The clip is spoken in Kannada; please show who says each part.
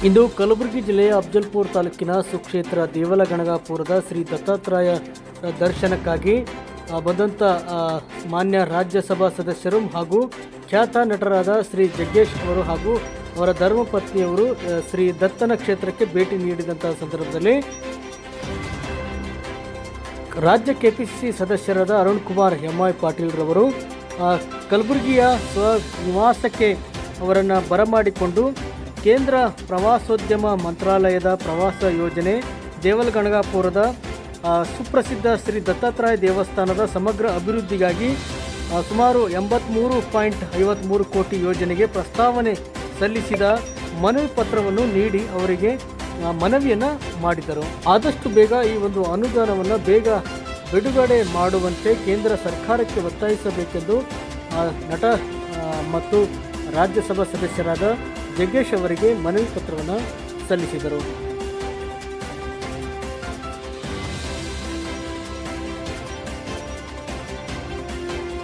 Speaker 1: ಇಂದು ಕಲಬುರಗಿ ಜಿಲ್ಲೆಯ ಅಫಜಲ್ಪುರ ತಾಲೂಕಿನ ಸುಕ್ಷೇತ್ರ ದೇವಲಗಣಗಾಪುರದ ಶ್ರೀ ದತ್ತಾತ್ರೇಯ ದರ್ಶನಕ್ಕಾಗಿ ಬಂದಂಥ ಮಾನ್ಯ ರಾಜ್ಯಸಭಾ ಸದಸ್ಯರು ಹಾಗೂ ಖ್ಯಾತ ನಟರಾದ ಶ್ರೀ ಜಗ್ಗೇಶ್ ಅವರು ಹಾಗೂ ಅವರ ಧರ್ಮಪತ್ನಿಯವರು ಶ್ರೀ ದತ್ತನ ಕ್ಷೇತ್ರಕ್ಕೆ ಭೇಟಿ ನೀಡಿದಂಥ ಸಂದರ್ಭದಲ್ಲಿ ರಾಜ್ಯ ಕೆಪಿಸಿಸಿ ಸದಸ್ಯರಾದ ಅರುಣ್ ಕುಮಾರ್ ಎಂ.ಐ. ಪಾಟೀಲ್ ರವರು ಕಲಬುರಗಿಯ ಸ್ವನಿವಾಸಕ್ಕೆ ಅವರನ್ನು ಬರಮಾಡಿಕೊಂಡು ಕೇಂದ್ರ ಪ್ರವಾಸೋದ್ಯಮ ಮಂತ್ರಾಲಯದ ಪ್ರವಾಸ ಯೋಜನೆ ದೇವಲಗಣಗಾಪುರದ ಸುಪ್ರಸಿದ್ಧ ಶ್ರೀ ದತ್ತಾತ್ರೇಯ ದೇವಸ್ಥಾನದ ಸಮಗ್ರ ಅಭಿವೃದ್ಧಿಗಾಗಿ ಸುಮಾರು 83.53 ಕೋಟಿ ಯೋಜನೆಗೆ ಪ್ರಸ್ತಾವನೆ ಸಲ್ಲಿಸಿದ ಮನವಿ ಪತ್ರವನ್ನು ನೀಡಿ ಅವರಿಗೆ ಮನವಿಯನ್ನು ಮಾಡಿದರು. ಆದಷ್ಟು ಬೇಗ ಈ ಒಂದು ಅನುದಾನವನ್ನು ಬೇಗ ಬಿಡುಗಡೆ ಮಾಡುವಂತೆ ಕೇಂದ್ರ ಸರ್ಕಾರಕ್ಕೆ ಒತ್ತಾಯಿಸಬೇಕೆಂದು ನಟ ಮತ್ತು ರಾಜ್ಯಸಭಾ ಸದಸ್ಯರಾದ ಜಗ್ಗೇಶ್ ಅವರಿಗೆ ಮನವಿ ಪತ್ರವನ್ನು ಸಲ್ಲಿಸಿದರು.